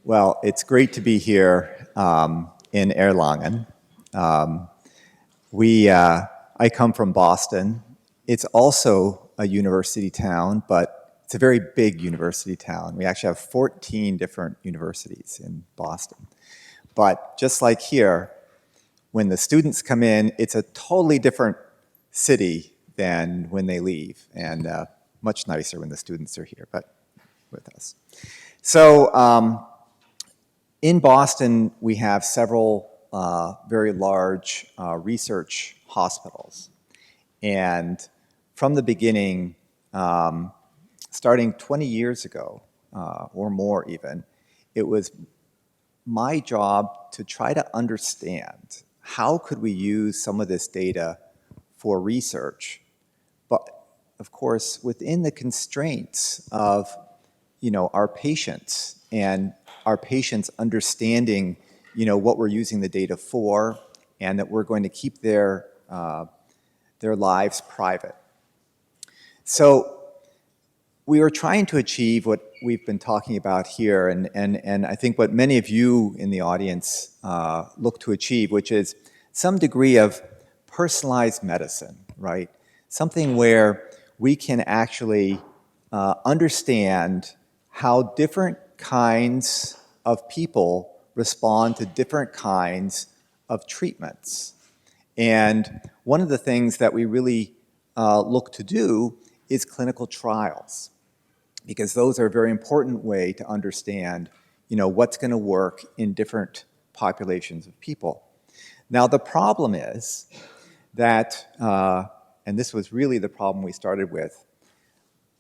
Well, it's great to be here in Erlangen. I come from Boston. It's also a university town, but it's a very big university town. We actually have 14 different universities in Boston. But just like here, when the students come in, it's a totally different city than when they leave, and much nicer when the students are here, but with us. So in Boston, we have several very large research hospitals. And from the beginning, starting 20 years ago, or more even, it was my job to try to understand how could we use some of this data for research, but of course within the constraints of our patients and our patients understanding what we're using the data for, and that we're going to keep their lives private. So we were trying to achieve what we've been talking about here, and I think what many of you in the audience look to achieve, which is some degree of personalized medicine, right? Something where we can actually understand how different kinds of people respond to different kinds of treatments. And one of the things that we really look to do is clinical trials, because those are a very important way to understand what's going to work in different populations of people. Now the problem is that, and this was really the problem we started with,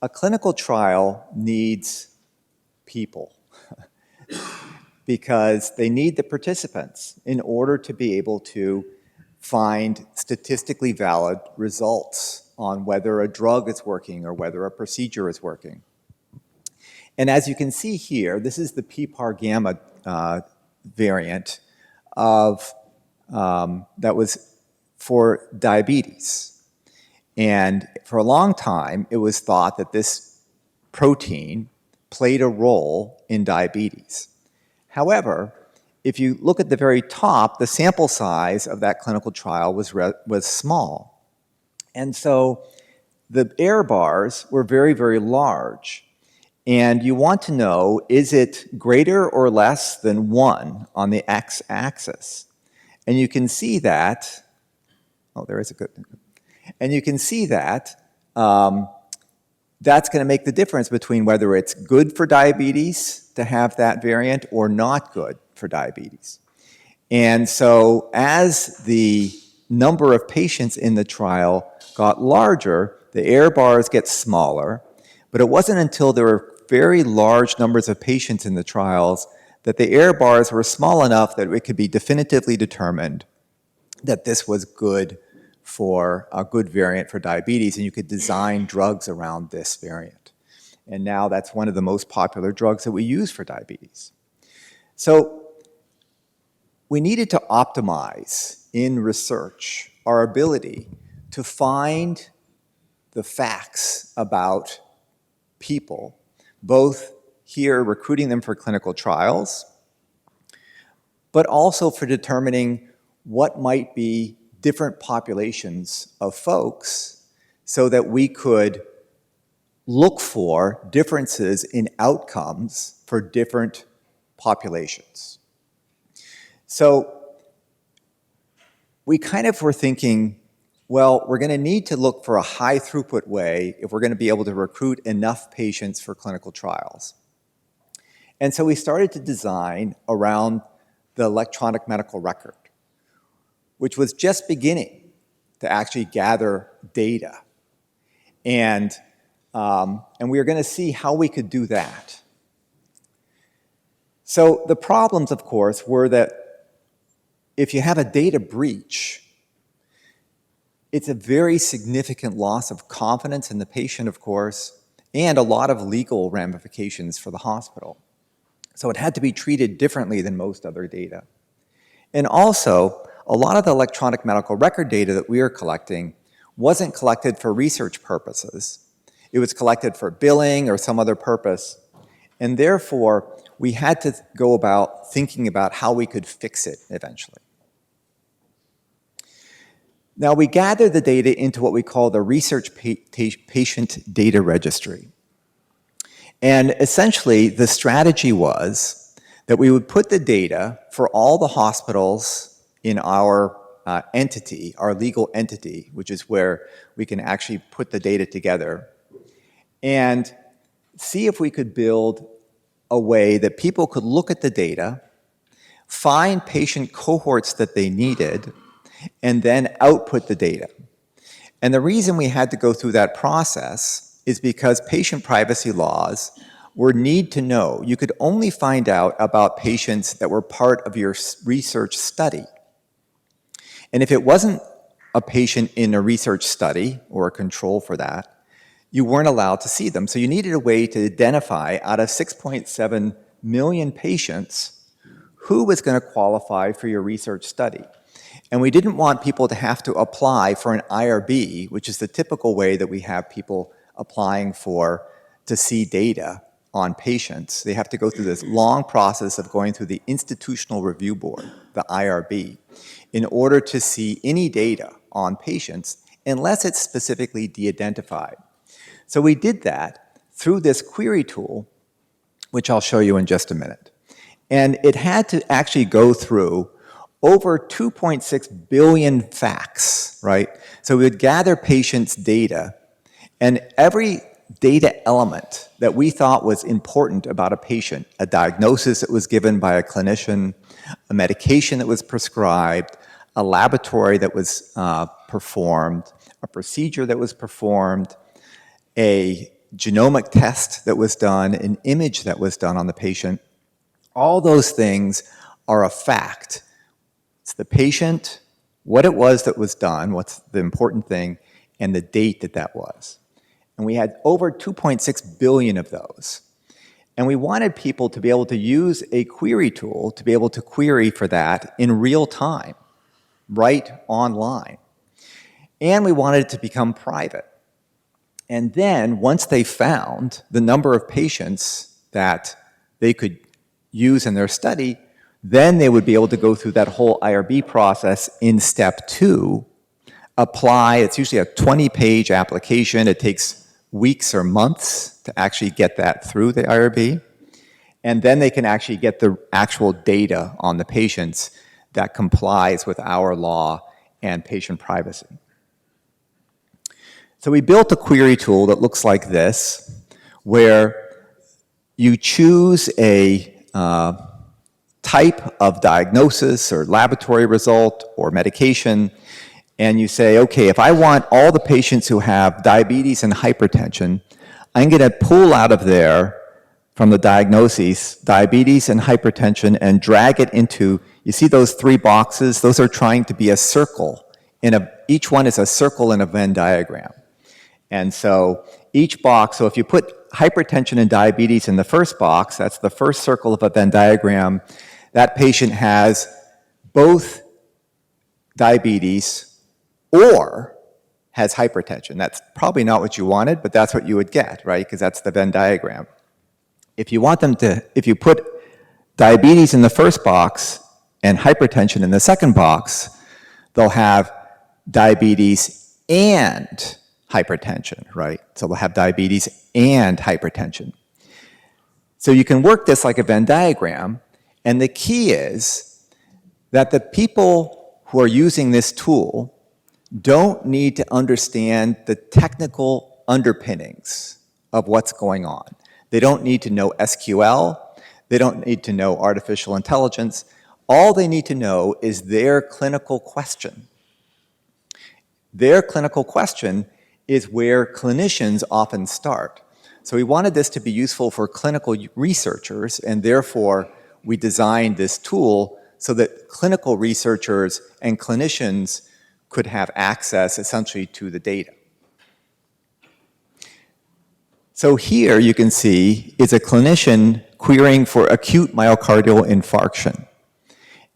a clinical trial needs people because they need the participants in order to be able to find statistically valid results on whether a drug is working or whether a procedure is working. And as you can see here, this is the PPAR gamma variant that was for diabetes. And for a long time, it was thought that this protein played a role in diabetes. However, if you look at the very top, the sample size of that clinical trial was small. And so the error bars were very, very large. And you want to know, is it greater or less than 1 on the x-axis? And you can see that, there is a good, and you can see that that's going to make the difference between whether it's good for diabetes to have that variant or not good for diabetes. And so as the number of patients in the trial got larger, the error bars get smaller, but it wasn't until there were very large numbers of patients in the trials that the error bars were small enough that it could be definitively determined that this was good for a good variant for diabetes, and you could design drugs around this variant. And now that's one of the most popular drugs that we use for diabetes. So we needed to optimize in research our ability to find the facts about people, both here recruiting them for clinical trials, but also for determining what might be different populations of folks so that we could look for differences in outcomes for different populations. So we kind of were thinking, well, we're going to need to look for a high throughput way if we're going to be able to recruit enough patients for clinical trials. And so we started to design around the electronic medical record, which was just beginning to actually gather data. And we were going to see how we could do that. So the problems, of course, were that if you have a data breach, it's a very significant loss of confidence in the patient, of course, and a lot of legal ramifications for the hospital. So it had to be treated differently than most other data. And also, a lot of the electronic medical record data that we are collecting wasn't collected for research purposes. It was collected for billing or some other purpose. And therefore, we had to go about thinking about how we could fix it eventually. Now, we gather the data into what we call the Research Patient Data Registry. And essentially, the strategy was that we would put the data for all the hospitals in our entity, our legal entity, which is where we can actually put the data together, and see if we could build a way that people could look at the data, find patient cohorts that they needed, and then output the data. And the reason we had to go through that process is because patient privacy laws were need to know. You could only find out about patients that were part of your research study. And if it wasn't a patient in a research study or a control for that, you weren't allowed to see them. So you needed a way to identify out of 6.7 million patients who was going to qualify for your research study. And we didn't want people to have to apply for an IRB, which is the typical way that we have people applying to see data on patients. They have to go through this long process of going through the Institutional Review Board, the IRB, in order to see any data on patients, unless it's specifically de-identified. So we did that through this query tool, which I'll show you in just a minute. And it had to actually go through over 2.6 billion facts, right? So we would gather patients' data, and every data element that we thought was important about a patient, a diagnosis that was given by a clinician, a medication that was prescribed, a laboratory that was performed, a procedure that was performed, a genomic test that was done, an image that was done on the patient, all those things are a fact. It's the patient, what it was that was done, what's the important thing, and the date that that was. And we had over 2.6 billion of those. And we wanted people to be able to use a query tool to be able to query for that in real time, right online. And we wanted it to become private. And then once they found the number of patients that they could use in their study, then they would be able to go through that whole IRB process in step 2, apply. It's usually a 20-page application. It takes weeks or months to actually get that through the IRB. And then they can actually get the actual data on the patients that complies with our law and patient privacy. So we built a query tool that looks like this, where you choose a type of diagnosis or laboratory result or medication, and you say, okay, if I want all the patients who have diabetes and hypertension, I'm going to pull out of there from the diagnoses, diabetes and hypertension, and drag it into, you see those 3 boxes? Those are trying to be a circle. Each one is a circle in a Venn diagram. And so each box, so if you put hypertension and diabetes in the first box, that's the first circle of a Venn diagram, that patient has both diabetes or has hypertension. That's probably not what you wanted, but that's what you would get, right? Because that's the Venn diagram. If you put diabetes in the first box and hypertension in the second box, they'll have diabetes and hypertension, right? So they'll have diabetes and hypertension. So you can work this like a Venn diagram, and the key is that the people who are using this tool don't need to understand the technical underpinnings of what's going on. They don't need to know SQL. They don't need to know artificial intelligence. All they need to know is their clinical question. Their clinical question is where clinicians often start. So we wanted this to be useful for clinical researchers, and therefore we designed this tool so that clinical researchers and clinicians could have access essentially to the data. So here you can see is a clinician querying for acute myocardial infarction.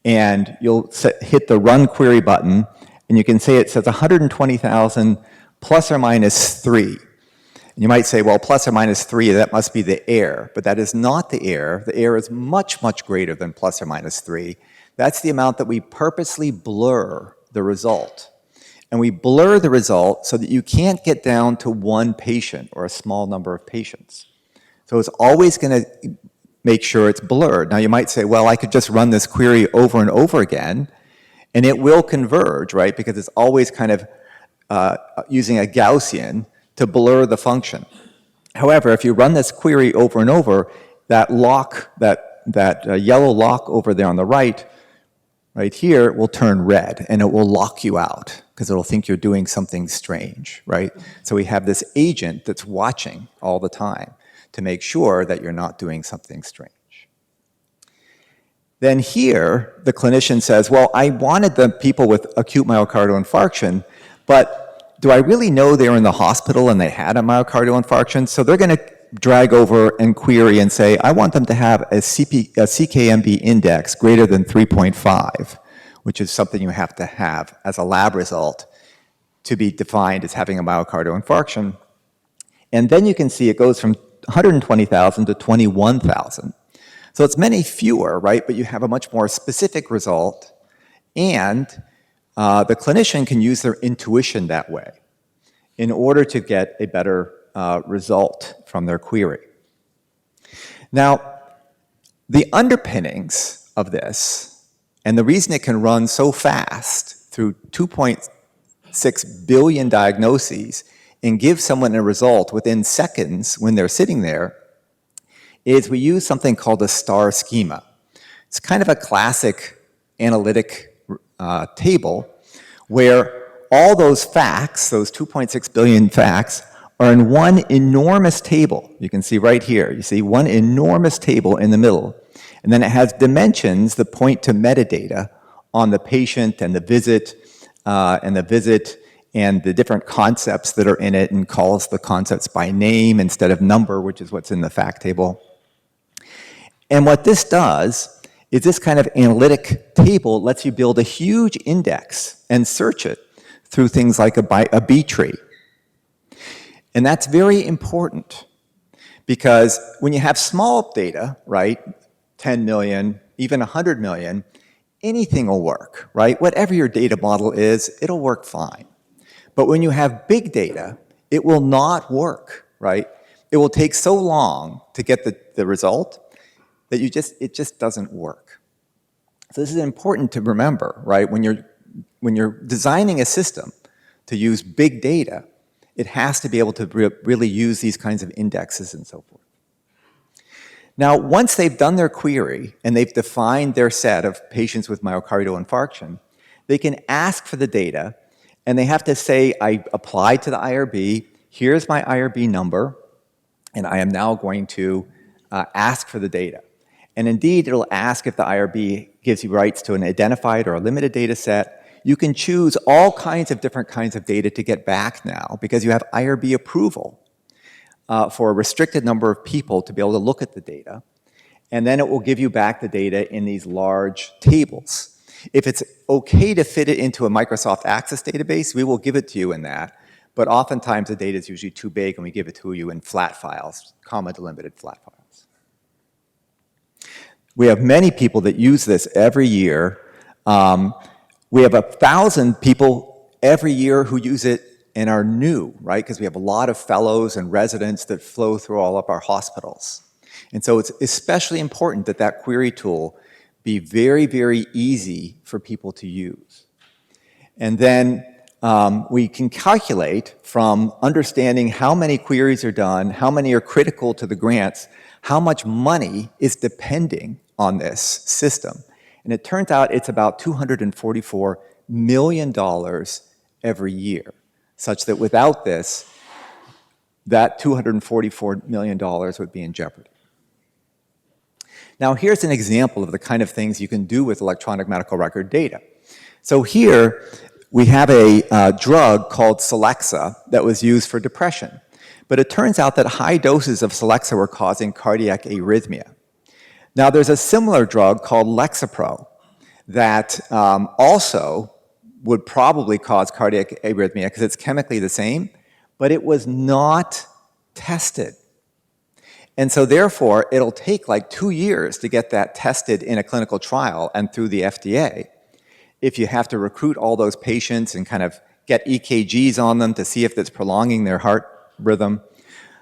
And you'll hit the run query button, and you can see it says 120,000 plus or minus 3. You might say, well, plus or minus 3, that must be the error, but that is not the error. The error is much, much greater than plus or minus 3. That's the amount that we purposely blur the result. And we blur the result so that you can't get down to one patient or a small number of patients. So it's always going to make sure it's blurred. Now you might say, well, I could just run this query over and over again, and it will converge, right? Because it's always kind of using a Gaussian to blur the function. However, if you run this query over and over, that lock, that yellow lock over there on the right here, will turn red, and it will lock you out because it'll think you're doing something strange, right? So we have this agent that's watching all the time to make sure that you're not doing something strange. Then here, the clinician says, well, I wanted the people with acute myocardial infarction, but do I really know they were in the hospital and they had a myocardial infarction? So they're going to drag over and query and say, I want them to have a CKMB index greater than 3.5, which is something you have to have as a lab result to be defined as having a myocardial infarction. And then you can see it goes from 120,000 to 21,000. So it's many fewer, right? But you have a much more specific result, and the clinician can use their intuition that way in order to get a better result from their query. Now, the underpinnings of this, and the reason it can run so fast through 2.6 billion diagnoses and give someone a result within seconds when they're sitting there, is we use something called a star schema. It's kind of a classic analytic table where all those facts, those 2.6 billion facts, are in one enormous table. You can see right here. You see one enormous table in the middle. And then it has dimensions that point to metadata on the patient and the visit and the different concepts that are in it, and calls the concepts by name instead of number, which is what's in the fact table. And what this does is this kind of analytic table lets you build a huge index and search it through things like a B tree. And that's very important because when you have small data, right, 10 million, even 100 million, anything will work, right? Whatever your data model is, it'll work fine. But when you have big data, it will not work, right? It will take so long to get the result that it just doesn't work. So this is important to remember, right? When you're designing a system to use big data, it has to be able to really use these kinds of indexes and so forth. Now, once they've done their query and they've defined their set of patients with myocardial infarction, they can ask for the data, and they have to say, I applied to the IRB, here's my IRB number, and I am now going to ask for the data. And indeed, it'll ask if the IRB gives you rights to an identified or a limited data set. You can choose all kinds of different kinds of data to get back now because you have IRB approval for a restricted number of people to be able to look at the data. And then it will give you back the data in these large tables. If it's okay to fit it into a Microsoft Access database, we will give it to you in that. But oftentimes the data is usually too big and we give it to you in flat files, comma-delimited flat files. We have many people that use this every year. We have 1,000 people every year who use it and are new, right? Because we have a lot of fellows and residents that flow through all of our hospitals. And so it's especially important that that query tool be very, very easy for people to use. And then we can calculate from understanding how many queries are done, how many are critical to the grants, how much money is depending on this system. And it turns out it's about $244 million every year, such that without this, that $244 million would be in jeopardy. Now here's an example of the kind of things you can do with electronic medical record data. So here we have a drug called Celexa that was used for depression. But it turns out that high doses of Celexa were causing cardiac arrhythmia. Now there's a similar drug called Lexapro that also would probably cause cardiac arrhythmia because it's chemically the same, but it was not tested. And so therefore, it'll take like 2 years to get that tested in a clinical trial and through the FDA. If you have to recruit all those patients and kind of get EKGs on them to see if it's prolonging their heart rhythm.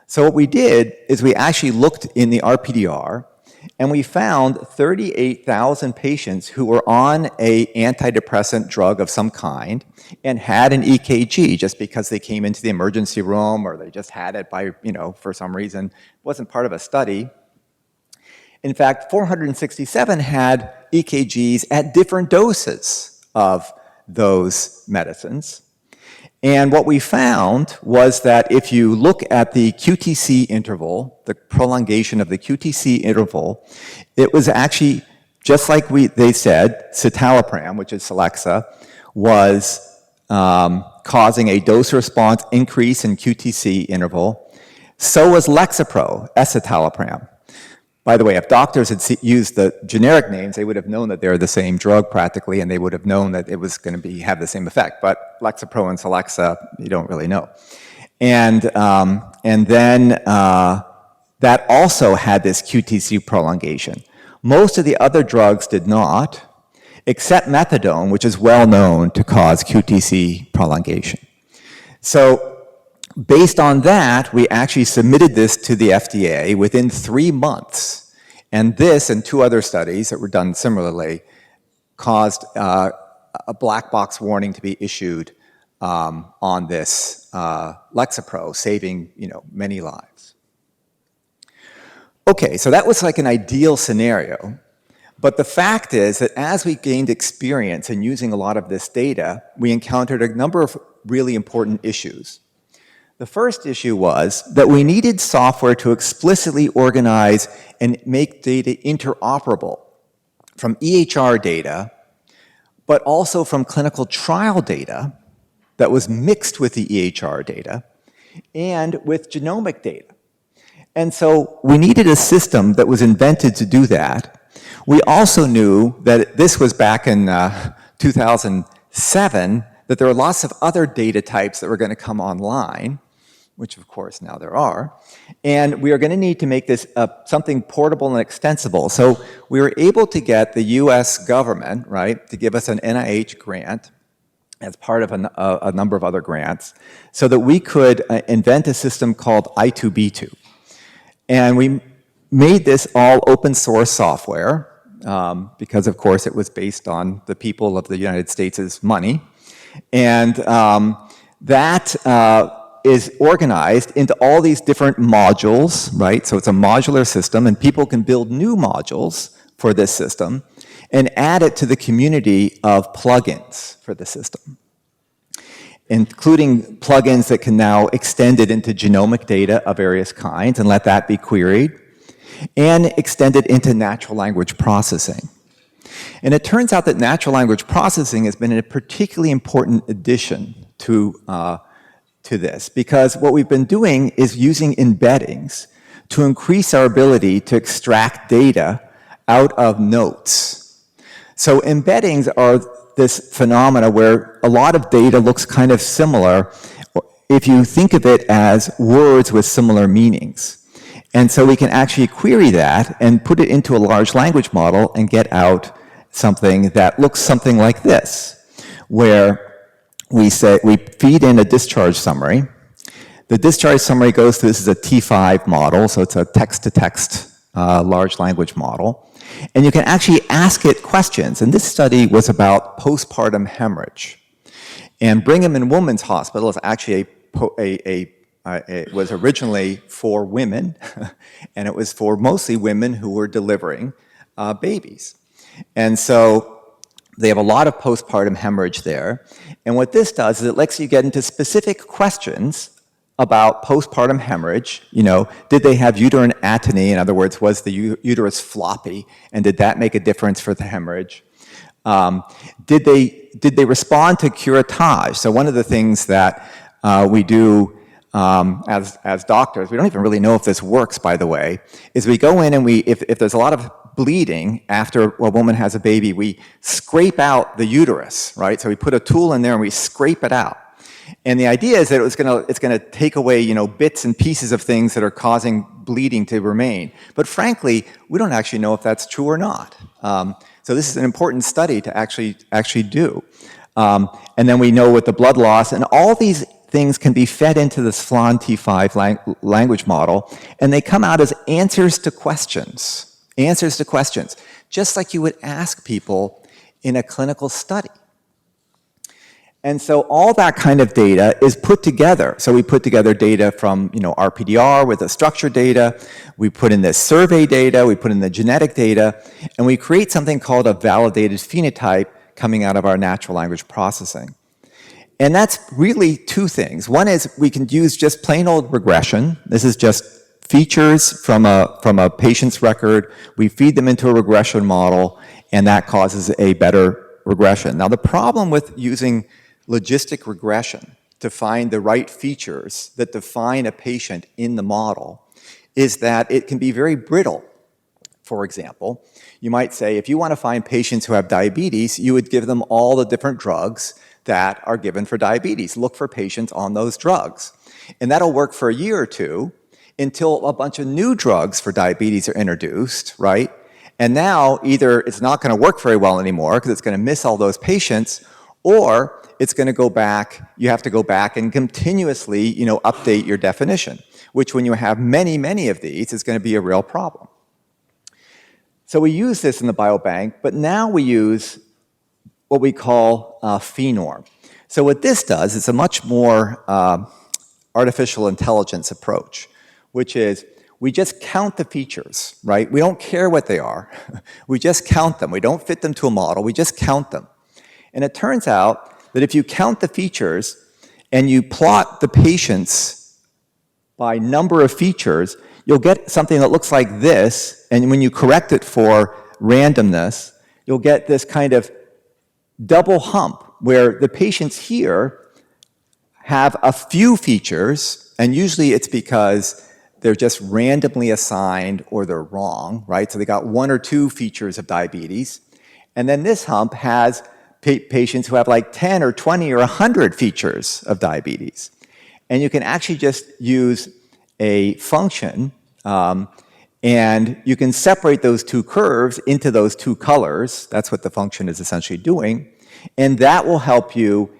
So what we did is we actually looked in the RPDR and we found 38,000 patients who were on an antidepressant drug of some kind and had an EKG just because they came into the emergency room or they just had it by, for some reason. It wasn't part of a study. In fact, 467 had EKGs at different doses of those medicines. And what we found was that if you look at the QTC interval, the prolongation of the QTC interval, it was actually, just like they said, citalopram, which is Celexa, was causing a dose-response increase in QTC interval. So was Lexapro, escitalopram. By the way, if doctors had used the generic names, they would have known that they're the same drug practically, and they would have known that it was going to have the same effect. But Lexapro and Celexa, you don't really know. And then that also had this QTC prolongation. Most of the other drugs did not, except methadone, which is well known to cause QTC prolongation. So based on that, we actually submitted this to the FDA within 3 months. And this and 2 other studies that were done similarly caused a black box warning to be issued on this Lexapro, saving many lives. Okay, so that was like an ideal scenario. But the fact is that as we gained experience in using a lot of this data, we encountered a number of really important issues. The first issue was that we needed software to explicitly organize and make data interoperable from EHR data, but also from clinical trial data that was mixed with the EHR data and with genomic data. And so we needed a system that was invented to do that. We also knew that this was back in 2007, that there were lots of other data types that were going to come online, which of course now there are, and we are going to need to make this something portable and extensible. So we were able to get the US government, right, to give us an NIH grant as part of a number of other grants so that we could invent a system called I2B2. And we made this all open source software because of course it was based on the people of the United States' money. And that is organized into all these different modules, right? So it's a modular system, and people can build new modules for this system and add it to the community of plugins for the system, including plugins that can now extend it into genomic data of various kinds and let that be queried, and extend it into natural language processing. And it turns out that natural language processing has been a particularly important addition to this, because what we've been doing is using embeddings to increase our ability to extract data out of notes. So embeddings are this phenomena where a lot of data looks kind of similar if you think of it as words with similar meanings. And so we can actually query that and put it into a large language model and get out something that looks something like this, where we feed in a discharge summary. The discharge summary goes through, this is a T5 model, so it's a text-to-text large language model. And you can actually ask it questions. And this study was about postpartum hemorrhage. And Brigham and Women's Hospital is actually it was originally for women, and it was for mostly women who were delivering babies. And so they have a lot of postpartum hemorrhage there. And what this does is it lets you get into specific questions about postpartum hemorrhage. Did they have uterine atony? In other words, was the uterus floppy? And did that make a difference for the hemorrhage? Did they respond to curettage? So one of the things that we do as doctors, we don't even really know if this works, by the way, is we go in and if there's a lot of bleeding after a woman has a baby, we scrape out the uterus, right? So we put a tool in there and we scrape it out. And the idea is that it's gonna take away, you know, bits and pieces of things that are causing bleeding to remain. But frankly, we don't actually know if that's true or not. So this is an important study to actually do. And then we know with the blood loss, and all these things can be fed into this FLAN T5 language model, and they come out as answers to questions, just like you would ask people in a clinical study. And so all that kind of data is put together. So we put together data from, you know, RPDR with the structured data, we put in the survey data, we put in the genetic data, and we create something called a validated phenotype coming out of our natural language processing. And that's really two things. One is we can use just plain old regression. This is just features from a patient's record. We feed them into a regression model, and that causes a better regression. Now, the problem with using logistic regression to find the right features that define a patient in the model is that it can be very brittle. For example, you might say if you want to find patients who have diabetes, you would give them all the different drugs that are given for diabetes. Look for patients on those drugs. And that'll work for a year or two until a bunch of new drugs for diabetes are introduced, right? And now either it's not going to work very well anymore because it's going to miss all those patients, or it's going to go back, you have to go back and continuously, you know, update your definition, which when you have many, many of these is going to be a real problem. So we use this in the biobank, but now we use what we call phenorm. So what this does is a much more artificial intelligence approach, which is we just count the features, right? We don't care what they are. We just count them. We don't fit them to a model. We just count them. And it turns out that if you count the features and you plot the patients by number of features, you'll get something that looks like this, and when you correct it for randomness, you'll get this kind of double hump where the patients here have a few features, and usually it's because they're just randomly assigned or they're wrong, right? So they got one or two features of diabetes. And then this hump has patients who have like 10 or 20 or 100 features of diabetes. And you can actually just use a function and you can separate those two curves into those two colors. That's what the function is essentially doing. And that will help you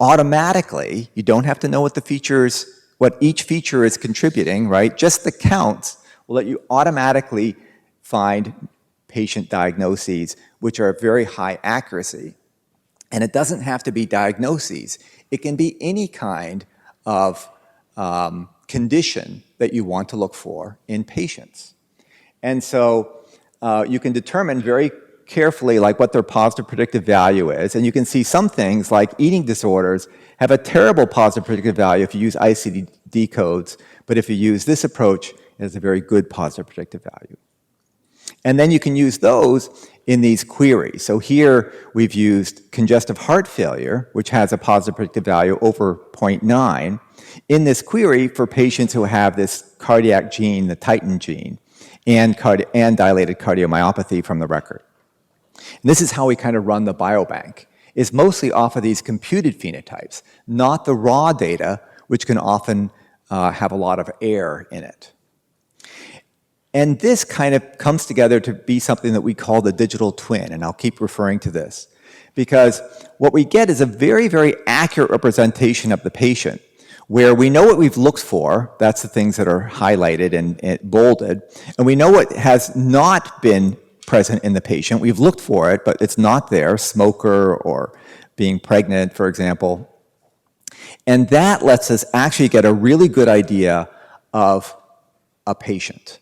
automatically. You don't have to know what the features, what each feature is contributing, right? Just the counts will let you automatically find patient diagnoses, which are very high accuracy. And it doesn't have to be diagnoses. It can be any kind of condition that you want to look for in patients. And so you can determine very carefully like what their positive predictive value is. And you can see some things like eating disorders have a terrible positive predictive value if you use ICD codes, but if you use this approach, it has a very good positive predictive value. And then you can use those in these queries. So here we've used congestive heart failure, which has a positive predictive value over 0.9, in this query for patients who have this cardiac gene, the Titin gene, and dilated cardiomyopathy from the record. And this is how we kind of run the biobank, is mostly off of these computed phenotypes, not the raw data, which can often have a lot of error in it. And this kind of comes together to be something that we call the digital twin, and I'll keep referring to this, because what we get is a very, very accurate representation of the patient, where we know what we've looked for, that's the things that are highlighted and bolded, and we know what has not been present in the patient. We've looked for it, but it's not there, smoker or being pregnant, for example. And that lets us actually get a really good idea of a patient.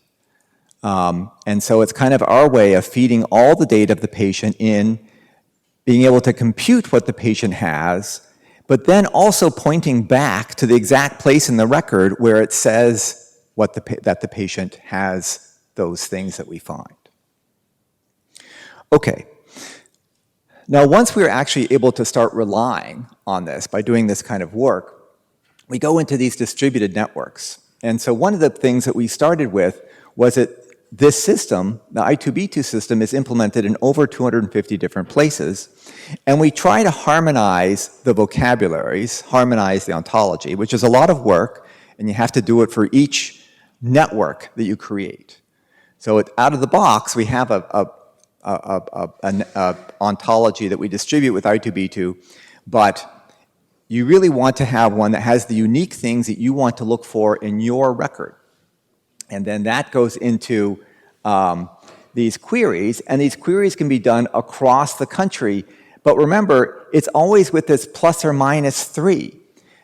And so it's kind of our way of feeding all the data of the patient in, being able to compute what the patient has, but then also pointing back to the exact place in the record where it says that the patient has those things that we find. Okay. Now, once we're actually able to start relying on this by doing this kind of work, we go into these distributed networks. And so one of the things that we started with was that this system, the I2B2 system, is implemented in over 250 different places, and we try to harmonize the vocabularies, harmonize the ontology, which is a lot of work, and you have to do it for each network that you create. So out of the box, we have an ontology that we distribute with I2B2, but you really want to have one that has the unique things that you want to look for in your record. And then that goes into these queries, and these queries can be done across the country. But remember, it's always with this ±3.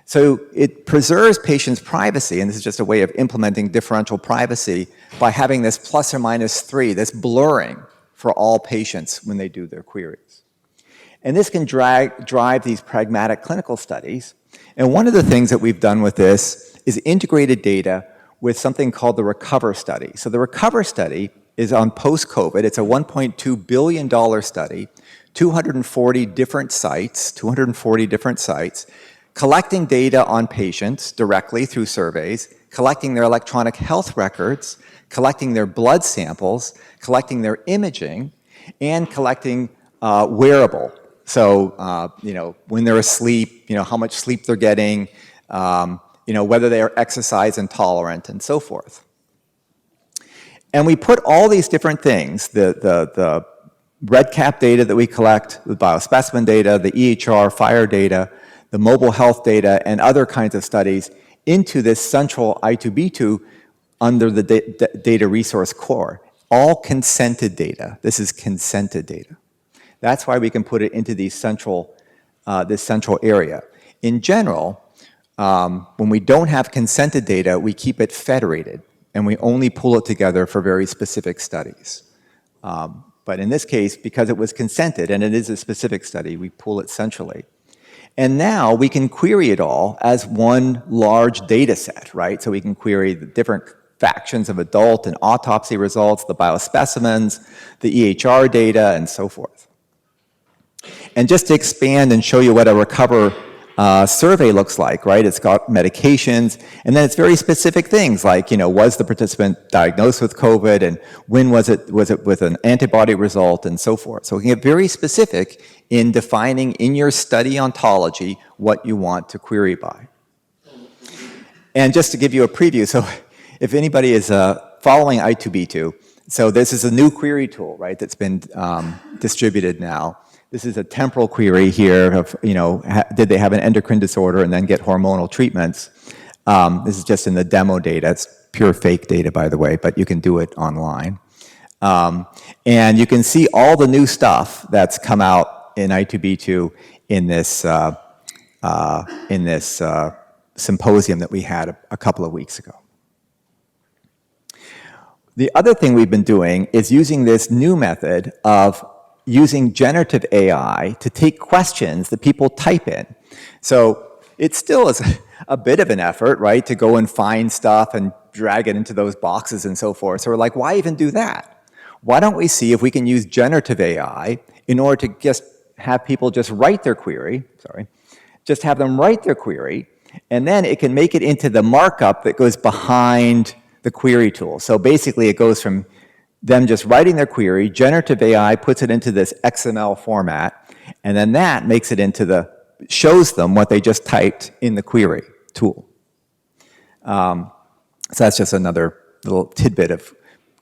So it preserves patients' privacy, and this is just a way of implementing differential privacy by having this ±3, this blurring for all patients when they do their queries. And this can drive these pragmatic clinical studies. And one of the things that we've done with this is integrated data with something called the RECOVER study. So the RECOVER study is on post-COVID. It's a $1.2 billion study, 240 different sites, collecting data on patients directly through surveys, collecting their electronic health records, collecting their blood samples, collecting their imaging, and collecting wearable. So, when they're asleep, how much sleep they're getting, whether they are exercise intolerant, and so forth. And we put all these different things, the REDCap data that we collect, the biospecimen data, the EHR FHIR data, the mobile health data, and other kinds of studies into this central I2B2 under the data resource core. All consented data. This is consented data. That's why we can put it into these this central area. In general, when we don't have consented data, we keep it federated, and we only pull it together for very specific studies. But in this case, because it was consented, and it is a specific study, we pull it centrally. And now we can query it all as one large data set, right? So we can query the different fractions of adult and autopsy results, the biospecimens, the EHR data, and so forth. And just to expand and show you what a RECOVER survey looks like, right? It's got medications, and then it's very specific things like, was the participant diagnosed with COVID, and when was it with an antibody result, and so forth. So we can get very specific in defining in your study ontology what you want to query by. And just to give you a preview, so if anybody is following I2B2, so this is a new query tool, right, that's been distributed now. This is a temporal query here of, did they have an endocrine disorder and then get hormonal treatments? This is just in the demo data. It's pure fake data, by the way, but you can do it online. And you can see all the new stuff that's come out in I2B2 in this symposium that we had a couple of weeks ago. The other thing we've been doing is using this new method of using generative AI to take questions that people type in. So it still is a bit of an effort, right, to go and find stuff and drag it into those boxes and so forth. So we're like, why even do that? Why don't we see if we can use generative AI in order to just have people just write their query, just have them write their query, and then it can make it into the markup that goes behind the query tool. So basically it goes from them just writing their query, generative AI puts it into this XML format, and then that makes it into shows them what they just typed in the query tool. So that's just another little tidbit of,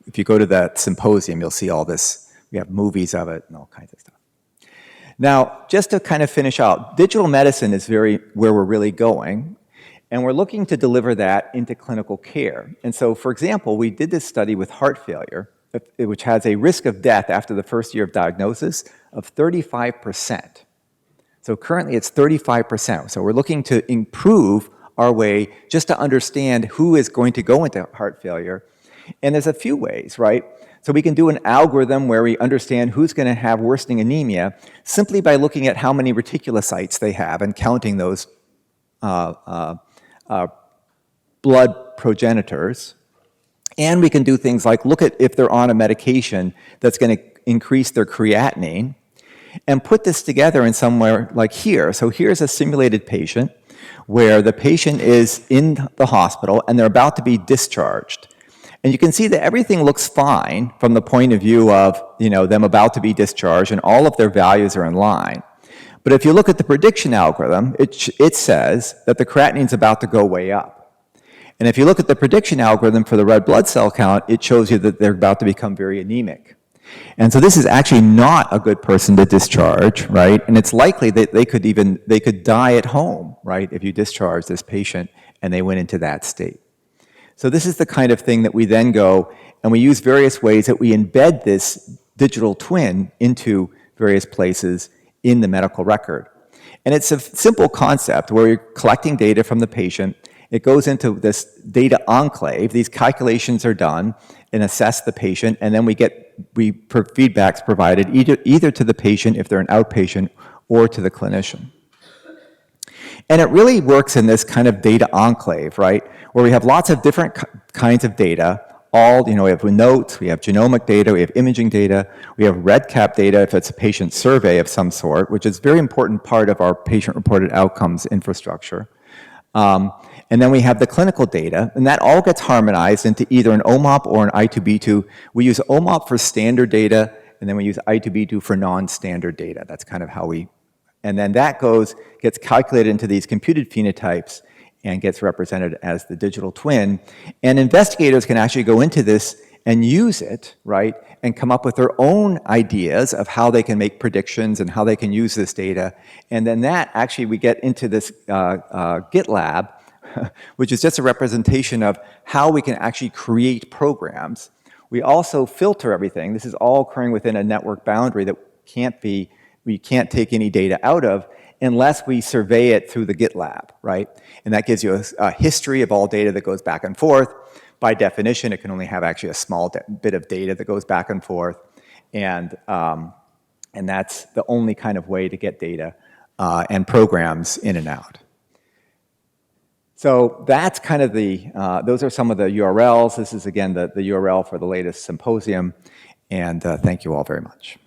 if you go to that symposium, you'll see all this. We have movies of it and all kinds of stuff. Now, just to kind of finish out, digital medicine is where we're really going, and we're looking to deliver that into clinical care. And so, for example, we did this study with heart failure, which has a risk of death after the first year of diagnosis of 35%. So currently it's 35%. So we're looking to improve our way just to understand who is going to go into heart failure. And there's a few ways, right? So we can do an algorithm where we understand who's going to have worsening anemia simply by looking at how many reticulocytes they have and counting those blood progenitors. And we can do things like look at if they're on a medication that's going to increase their creatinine and put this together in somewhere like here. So here's a simulated patient where the patient is in the hospital and they're about to be discharged. And you can see that everything looks fine from the point of view of, them about to be discharged, and all of their values are in line. But if you look at the prediction algorithm, it says that the creatinine is about to go way up. And if you look at the prediction algorithm for the red blood cell count, it shows you that they're about to become very anemic. And so this is actually not a good person to discharge, right? And it's likely that they could die at home, right, if you discharge this patient and they went into that state. So this is the kind of thing that we then go and we use various ways that we embed this digital twin into various places in the medical record. And it's a simple concept where you're collecting data from the patient. It goes into this data enclave. These calculations are done and assess the patient, and then feedback's provided either to the patient if they're an outpatient or to the clinician. And it really works in this kind of data enclave, right, where we have lots of different kinds of data. We have notes, we have genomic data, we have imaging data, we have REDCap data if it's a patient survey of some sort, which is a very important part of our patient-reported outcomes infrastructure. And then we have the clinical data, and that all gets harmonized into either an OMOP or an I2B2. We use OMOP for standard data, and then we use I2B2 for non-standard data. That's kind of how and then that gets calculated into these computed phenotypes and gets represented as the digital twin. And investigators can actually go into this and use it, right, and come up with their own ideas of how they can make predictions and how they can use this data. And then we get into this GitLab, which is just a representation of how we can actually create programs. We also filter everything. This is all occurring within a network boundary that we can't take any data out of unless we survey it through the GitLab, right? And that gives you a history of all data that goes back and forth. By definition, it can only have actually a small bit of data that goes back and forth. And that's the only kind of way to get data and programs in and out. So that's kind of those are some of the URLs. This is, again, the URL for the latest symposium. And thank you all very much.